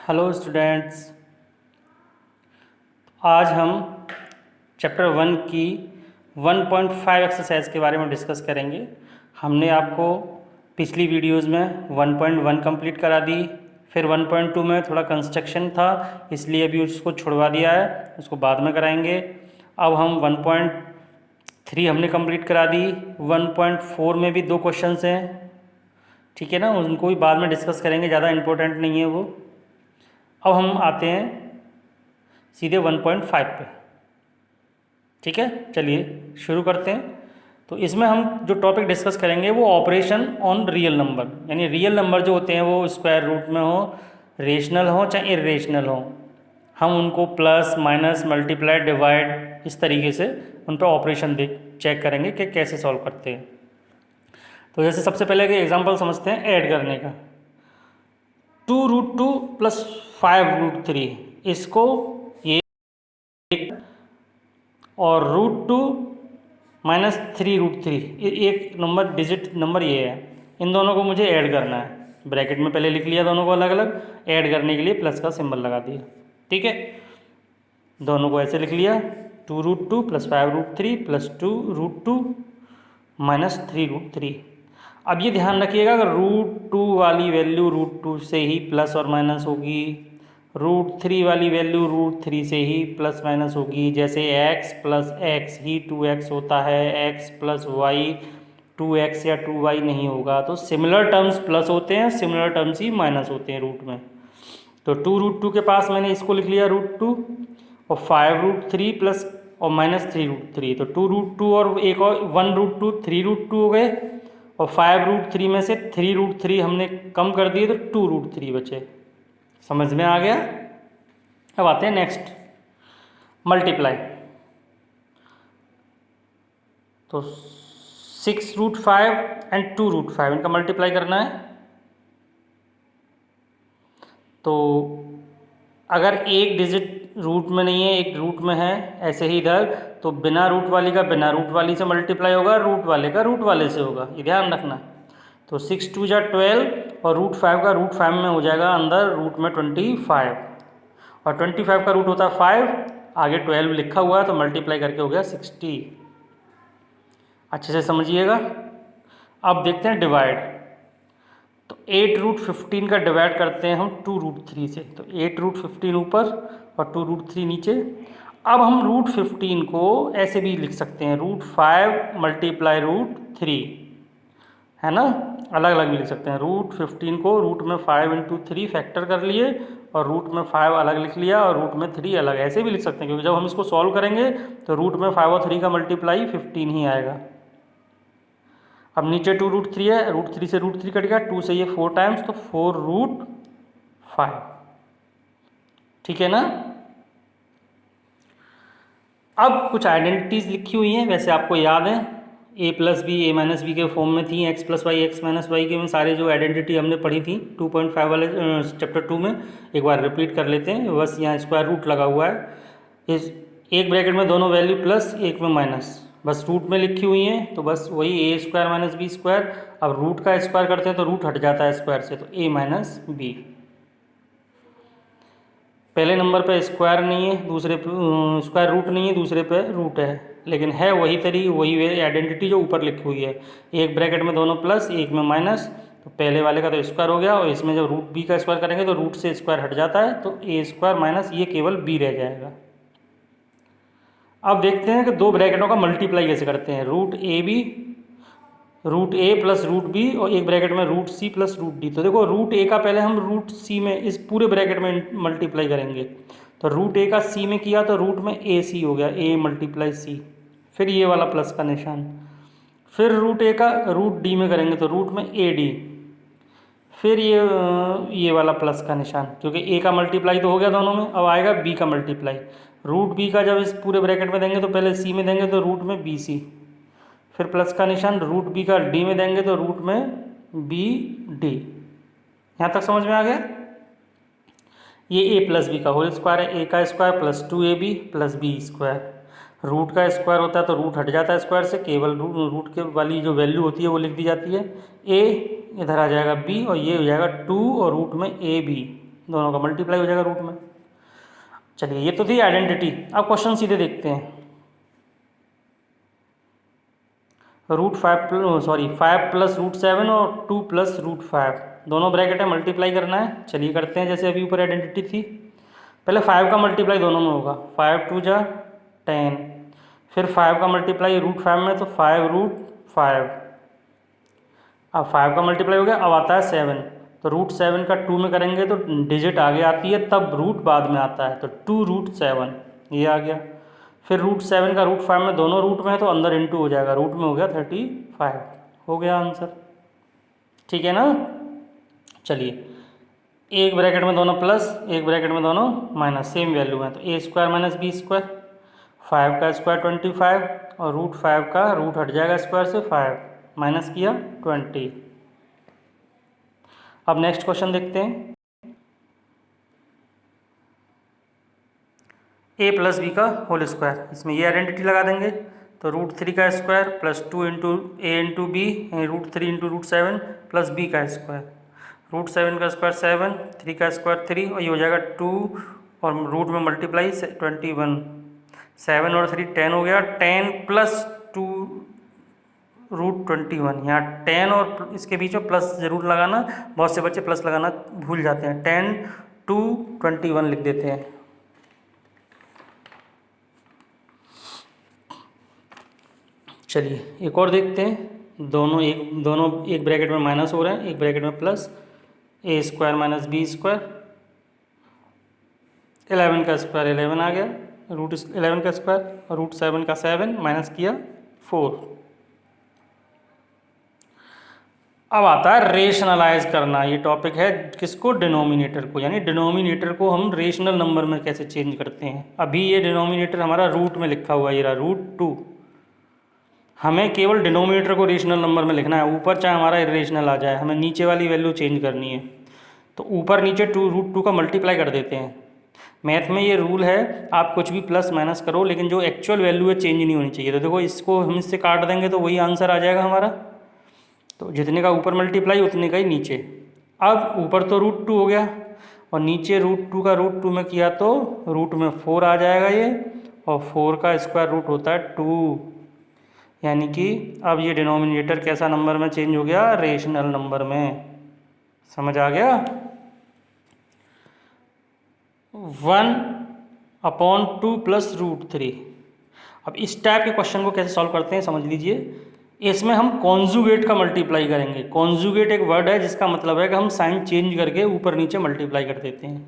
Hello students, आज हम chapter 1 की 1.5 एक्सरसाइज के बारे में डिस्कस करेंगे। हमने आपको पिछली वीडियोस में 1.1 कंप्लीट करा दी, फिर 1.2 में थोड़ा कंस्ट्रक्शन था इसलिए अभी उसको छुड़वा दिया है, उसको बाद में कराएंगे। अब हम 1.3 हमने कंप्लीट करा दी। 1.4 में भी 2 क्वेश्चंस हैं, ठीक है ना, उनको भी बाद में डिस्कस करेंगे, ज़्यादा इम्पोर्टेंट नहीं है वो। अब हम आते हैं सीधे 1.5 पे, ठीक है। चलिए शुरू करते हैं। तो इसमें हम जो टॉपिक डिस्कस करेंगे वो ऑपरेशन ऑन रियल नंबर, यानी रियल नंबर जो होते हैं वो स्क्वायर रूट में हो, रेशनल हो चाहे इरेशनल हो, हम उनको प्लस माइनस मल्टीप्लाई डिवाइड इस तरीके से उन पर ऑपरेशन चेक करेंगे कि कैसे सॉल्व करते हैं। तो जैसे सबसे पहले कि एग्जांपल समझते हैं ऐड करने का। 2√2 + 5√3, इसको ये और √2 - 3√3, एक नंबर डिजिट नंबर ये है, इन दोनों को मुझे ऐड करना है। ब्रैकेट में पहले लिख लिया दोनों को अलग अलग, ऐड करने के लिए प्लस का सिंबल लगा दिया, ठीक है। दोनों को ऐसे लिख लिया, 2√2 + 5√3 + 2√2 - 3√3। अब ये ध्यान रखिएगा अगर √2 वाली वैल्यू √2 से ही प्लस और माइनस होगी, √3 वाली वैल्यू √3 से ही प्लस माइनस होगी। जैसे x + x ही 2x होता है, x + y 2x या 2y नहीं होगा। तो सिमिलर टर्म्स प्लस होते हैं, सिमिलर टर्म्स ही माइनस होते हैं रूट में। तो 2√2 के पास मैंने इसको लिख लिया √2 और 5√3 प्लस और -3√3, तो 2√2 और एक और 1√2 3√2 हो गए, और 5√3 में से 3√3 हमने कम कर दिए तो 2√3 बचे। समझ में आ गया। अब आते हैं नेक्स्ट, मल्टीप्लाई। तो 6√5 एंड 2√5 इनका मल्टीप्लाई करना है। तो अगर एक डिजिट रूट में नहीं है, एक रूट में है, ऐसे ही इधर, तो बिना रूट वाली का बिना रूट वाली से मल्टीप्लाई होगा, रूट वाले का रूट वाले से होगा, ये ध्यान रखना। तो 6 × 2 = 12 और √5 का √5 में हो जाएगा अंदर, रूट में 25, और 25 का रूट होता है 5, आगे 12 लिखा हुआ है तो मल्टीप्लाई करके हो गया 60। अच्छे से समझिएगा। अब देखते हैं डिवाइड। तो 8√15 का डिवाइड करते हैं हम 2√3 से, तो 8√15 ऊपर और 2√3 नीचे। अब हम √15 को ऐसे भी लिख सकते हैं, √5 × √3, है ना, अलग अलग भी लिख सकते हैं। √15 को रूट में 5 × 3 फैक्टर कर लिए और रूट में 5 अलग लिख लिया और रूट में 3 अलग, ऐसे भी लिख सकते हैं, क्योंकि जब हम इसको सॉल्व करेंगे तो रूट में 5 और 3 का मल्टीप्लाई 15 ही आएगा। अब नीचे 2√3 है, √3 से √3 कट गया, 2 से ये 4 टाइम्स, तो 4√5, ठीक है ना। अब कुछ आइडेंटिटीज लिखी हुई हैं, वैसे आपको याद है, a + b a - b के फॉर्म में थी, x + y x - y के में सारे जो आइडेंटिटी हमने पढ़ी थी 2.5 वाले चैप्टर 2 में, एक बार रिपीट कर लेते हैं। बस यहाँ स्क्वायर रूट लगा हुआ है, इस एक ब्रैकेट में दोनों वैल्यू प्लस, एक में माइनस, बस रूट में लिखी हुई हैं, तो बस वही a² - b²। अब रूट का स्क्वायर करते हैं तो रूट हट जाता है स्क्वायर से, तो a - b। पहले नंबर पे स्क्वायर नहीं है, दूसरे पे स्क्वायर रूट नहीं है, दूसरे पे रूट है, लेकिन है वही आइडेंटिटी जो ऊपर लिखी हुई है। एक ब्रैकेट में दोनों प्लस, एक में माइनस, तो पहले वाले का तो स्क्वायर हो गया, और इसमें जब √b का स्क्वायर करेंगे तो रूट से स्क्वायर हट जाता है, तो a² - ये केवल b रह जाएगा। अब देखते हैं कि दो ब्रैकेटों का मल्टीप्लाई कैसे करते हैं। √a + √b और एक ब्रैकेट में √c + √d। तो देखो √a का पहले हम √c में इस पूरे ब्रैकेट में मल्टीप्लाई करेंगे, तो √a का c में किया तो रूट में ac हो गया, a × c, फिर ये वाला प्लस का निशान। फिर √a का √d में करेंगे तो रूट में ad, फिर ये वाला प्लस का निशान, क्योंकि a का मल्टीप्लाई तो हो गया दोनों में। अब आएगा b का मल्टीप्लाई, √b का जब इस पूरे ब्रैकेट में देंगे तो पहले c में देंगे तो रूट में bc, फिर प्लस का निशान, √b का d में देंगे तो रूट में bd। यहाँ तक समझ में आ गया। ये a + b का होल स्क्वायर है, a का स्क्वायर + 2ab + b²। रूट का स्क्वायर होता है तो रूट हट जाता है स्क्वायर से, केवल रूट के वाली जो वैल्यू होती है वो लिख दी जाती है। a इधर आ जाएगा b और ये हो जाएगा 2 और रूट में ab। दोनों का मल्टीप्लाई हो जाएगा रूट में। चलिए ये तो थी आइडेंटिटी। अब क्वेश्चन सीधे देखते हैं। फाइव प्लस रूट 7 और 2 प्लस रूट 5 दोनों ब्रैकेट है, मल्टीप्लाई करना है। चलिए करते हैं, जैसे अभी ऊपर आइडेंटिटी थी। पहले 5 का मल्टीप्लाई दोनों में होगा, 5 2 जा 10, फिर 5 का मल्टीप्लाई रूट 5 में तो 5 रूट 5। अब 5 का मल्टीप्लाई हो गया, अब आता है 7, तो रूट 7 का 2 में करेंगे तो डिजिट आगे आती है, तब रूट बाद में आता है, तो 2 रूट 7 ये आ गया। फिर रूट 7 का रूट 5 में दोनों रूट में है तो अंदर इंटू हो जाएगा, रूट में हो गया 35, हो गया आंसर। ठीक है ना। चलिए एक ब्रैकेट में दोनों प्लस, एक ब्रैकेट में दोनों माइनस, सेम वैल्यू है, तो ए स्क्वायर माइनस बी स्क्वायर, 5 का स्क्वायर 25 और रूट 5 का रूट हट जाएगा स्क्वायर से, 5 माइनस किया 20। अब नेक्स्ट क्वेश्चन देखते हैं। ए प्लस बी का होल स्क्वायर, इसमें ये आइडेंटिटी लगा देंगे, तो रूट 3 का square plus 2 into a into b, root 3 into root 7 plus b का स्क्वायर, रूट 7 का स्क्वायर 7, 3 का स्क्वायर 3 और ये हो जाएगा 2 और रूट में मल्टीप्लाई 21, 7 और 3 10 हो गया, 10 प्लस 2 रूट 21। यहाँ 10 और इसके बीच में प्लस ज़रूर लगाना, बहुत से बच्चे प्लस लगाना भूल जाते हैं, 10 2 21 लिख देते हैं। चलिए एक और देखते हैं। दोनों एक ब्रैकेट में माइनस हो रहे हैं, एक ब्रैकेट में प्लस, ए स्क्वायर माइनस बी स्क्वायर, 11 का स्क्वायर 11 आ गया, रूट 11 का स्क्वायर और रूट 7 का 7 माइनस किया 4। अब आता है रेशनलाइज करना। ये टॉपिक है किसको, डिनोमिनेटर को, यानी डिनोमिनेटर को हम रेशनल नंबर में कैसे चेंज करते हैं। अभी ये डिनोमिनेटर हमारा रूट में लिखा हुआ है, ये रहा रूट 2, हमें केवल डिनोमिनेटर को रेशनल नंबर में लिखना है, ऊपर चाहे हमारा इरेशनल आ जाए, हमें नीचे वाली वैल्यू चेंज करनी है। तो ऊपर नीचे रूट 2 का मल्टीप्लाई कर देते हैं। मैथ में ये रूल है, आप कुछ भी प्लस माइनस करो लेकिन जो एक्चुअल वैल्यू है चेंज नहीं होनी चाहिए। तो देखो इसको हम इससे काट देंगे तो वही आंसर आ जाएगा हमारा, तो जितने का ऊपर मल्टीप्लाई उतने का ही नीचे। अब ऊपर तो रूट 2 हो गया और नीचे रूट 2 का रूट 2 में किया तो रूट में 4 आ जाएगा ये, और 4 का स्क्वायर रूट होता है 2, यानी कि अब ये डिनोमिनेटर कैसा नंबर में चेंज हो गया, रेशनल नंबर में। समझ आ गया। 1/2 प्लस रूट 3। अब इस टाइप के क्वेश्चन को कैसे सॉल्व करते हैं समझ लीजिए। इसमें हम कॉन्जुगेट का मल्टीप्लाई करेंगे। कॉन्जुगेट एक वर्ड है जिसका मतलब है कि हम साइन चेंज करके ऊपर नीचे मल्टीप्लाई कर देते हैं।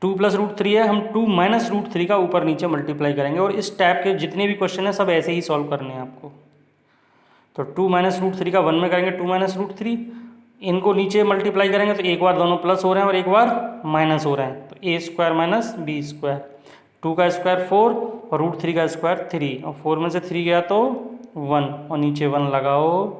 2 प्लस रूट 3 है, हम 2 माइनस रूट 3 का ऊपर नीचे मल्टीप्लाई करेंगे, और इस टाइप के जितने भी क्वेश्चन हैं सब ऐसे ही सॉल्व करने हैं आपको। तो 2 माइनस रूट 3 का 1 में करेंगे 2 माइनस रूट 3, इनको नीचे मल्टीप्लाई करेंगे तो एक बार दोनों प्लस हो रहे हैं और एक बार माइनस हो रहे हैं, तो ए स्क्वायर माइनस बी स्क्वायर, 2 का स्क्वायर 4 और रूट 3 का स्क्वायर 3, और 4 में से 3 गया तो 1, और नीचे 1 लगाओ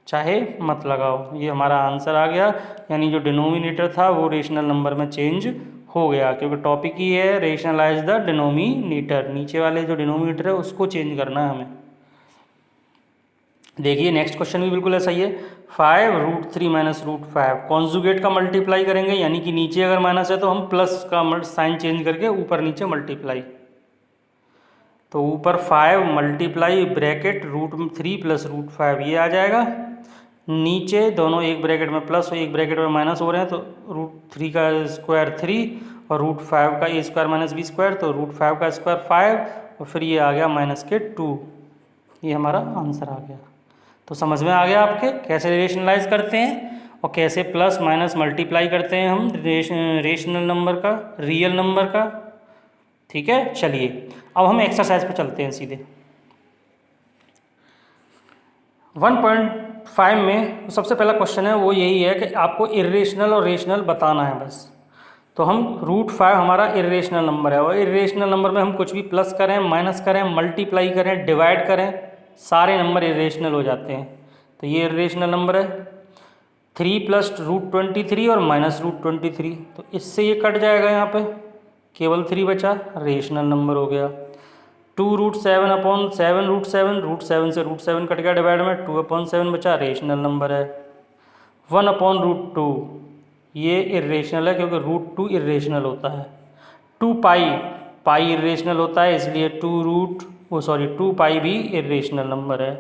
चाहे मत लगाओ, ये हमारा आंसर आ गया। यानी जो डिनोमिनेटर था वो रेशनल नंबर में चेंज हो गया, क्योंकि टॉपिक ही है रेशनलाइज द डिनोमिनेटर। नीचे वाले जो डिनोमिनेटर है उसको चेंज करना है हमें। देखिए नेक्स्ट क्वेश्चन भी बिल्कुल ऐसा ही है। 5 रूट 3 माइनस रूट 5, कॉन्जुगेट का मल्टीप्लाई करेंगे, यानी कि नीचे अगर माइनस है तो हम प्लस का साइन चेंज करके ऊपर नीचे मल्टीप्लाई। तो ऊपर 5 multiply bracket root 3 plus root 5 ये आ जाएगा। नीचे दोनों एक ब्रैकेट में प्लस और एक ब्रैकेट में माइनस हो रहे हैं, तो रूट 3 का स्क्वायर 3 और रूट 5 का ए स्क्वायर माइनस बी स्क्वायर, तो रूट 5 का स्क्वायर 5 और फिर ये आ गया माइनस के 2, ये हमारा आंसर आ गया। तो समझ में आ गया आपके कैसे रेशनलाइज करते हैं और कैसे प्लस माइनस मल्टीप्लाई करते हैं हम रेशनल नंबर का, रियल नंबर का। ठीक है, चलिए अब हम एक्सरसाइज पे चलते हैं सीधे। 1.5 में सबसे पहला क्वेश्चन है वो यही है कि आपको इरेशनल और रेशनल बताना है बस। तो हम रूट 5 हमारा इरेशनल नंबर है, और इरेशनल नंबर में हम कुछ भी प्लस करें, माइनस करें, मल्टीप्लाई करें, डिवाइड करें, सारे नंबर इरेशनल हो जाते हैं। तो ये इरेशनल नंबर है। 3 प्लस रूट 23 और माइनस रूट 23, तो इससे ये कट जाएगा, यहाँ पे केवल 3 बचा, रेशनल नंबर हो गया। 2 रूट 7 अपॉन 7 रूट 7, रूट 7 से रूट 7 कट गया डिवाइड में, 2/7 बचा, रेशनल नंबर है। 1/√2, ये इरेशनल है क्योंकि √2 इरेशनल होता है। 2 पाई इरेशनल होता है, इसलिए 2 पाई भी इरेशनल नंबर है।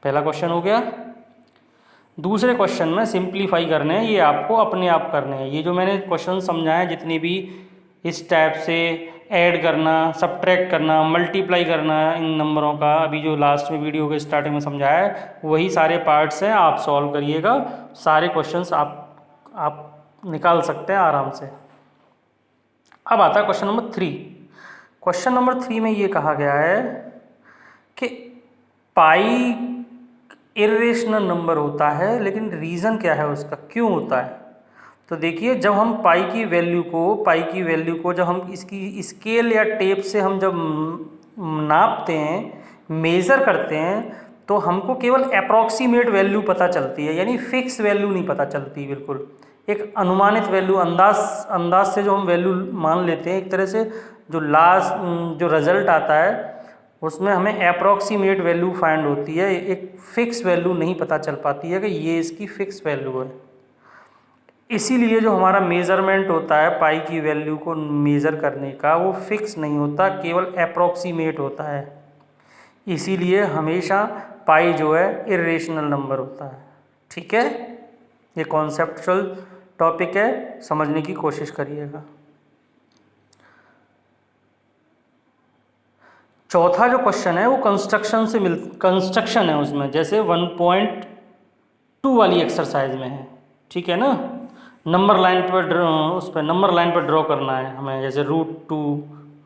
पहला क्वेश्चन हो गया। दूसरे क्वेश्चन में सिंप्लीफाई करने हैं, ये आपको अपने आप करने हैं। ये जो मैंने क्वेश्चन समझाए जितने भी इस टाइप से ऐड करना, सब्ट्रैक्ट करना, मल्टीप्लाई करना इन नंबरों का, अभी जो लास्ट में वीडियो के स्टार्टिंग में समझाया है वही सारे पार्ट्स हैं। आप सॉल्व करिएगा, सारे क्वेश्चंस आप निकाल सकते हैं आराम से। अब आता है क्वेश्चन नंबर 3। क्वेश्चन नंबर 3 में ये कहा गया है कि पाई इर्रेशनल नंबर होता है, लेकिन रीज़न क्या है उसका, क्यों होता है। तो देखिए, जब हम पाई की वैल्यू को जब हम इसकी स्केल या टेप से हम जब नापते हैं, मेज़र करते हैं, तो हमको केवल अप्रॉक्सीमेट वैल्यू पता चलती है, यानी फिक्स वैल्यू नहीं पता चलती। बिल्कुल एक अनुमानित वैल्यू, अंदाज से जो हम वैल्यू मान लेते हैं, एक तरह से जो लास्ट जो रिजल्ट आता है उसमें हमें अप्रॉक्सीमेट वैल्यू फाइंड होती है, एक फिक्स वैल्यू नहीं पता चल पाती है कि ये इसकी फिक्स वैल्यू है। इसीलिए जो हमारा मेज़रमेंट होता है पाई की वैल्यू को मेज़र करने का, वो फिक्स नहीं होता, केवल अप्रॉक्सीमेट होता है। इसीलिए हमेशा पाई जो है इर्रेशनल नंबर होता है। ठीक है, ये कॉन्सेप्चुअल टॉपिक है, समझने की कोशिश करिएगा। चौथा जो क्वेश्चन है वो कंस्ट्रक्शन है उसमें, जैसे 1.2 वाली एक्सरसाइज में है। ठीक है ना, नंबर लाइन पर ड्रॉ करना है हमें, जैसे √2,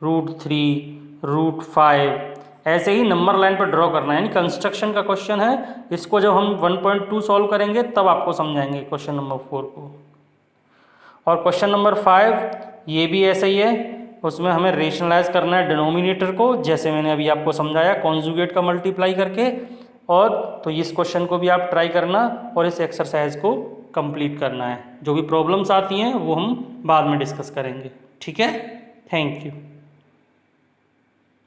√3, √5, ऐसे ही नंबर लाइन पर ड्रॉ करना है, यानी कंस्ट्रक्शन का क्वेश्चन है। इसको जब हम 1.2 सॉल्व करेंगे तब आपको समझाएंगे क्वेश्चन नंबर 4 को। और क्वेश्चन नंबर 5 ये भी ऐसा ही है, उसमें हमें रेशनलाइज करना है डिनोमिनेटर को, जैसे मैंने अभी आपको समझाया कॉन्जुगेट का मल्टीप्लाई करके। और तो इस क्वेश्चन को भी आप ट्राई करना और इस एक्सरसाइज को कंप्लीट करना है। जो भी प्रॉब्लम्स आती हैं वो हम बाद में डिस्कस करेंगे। ठीक है, थैंक यू।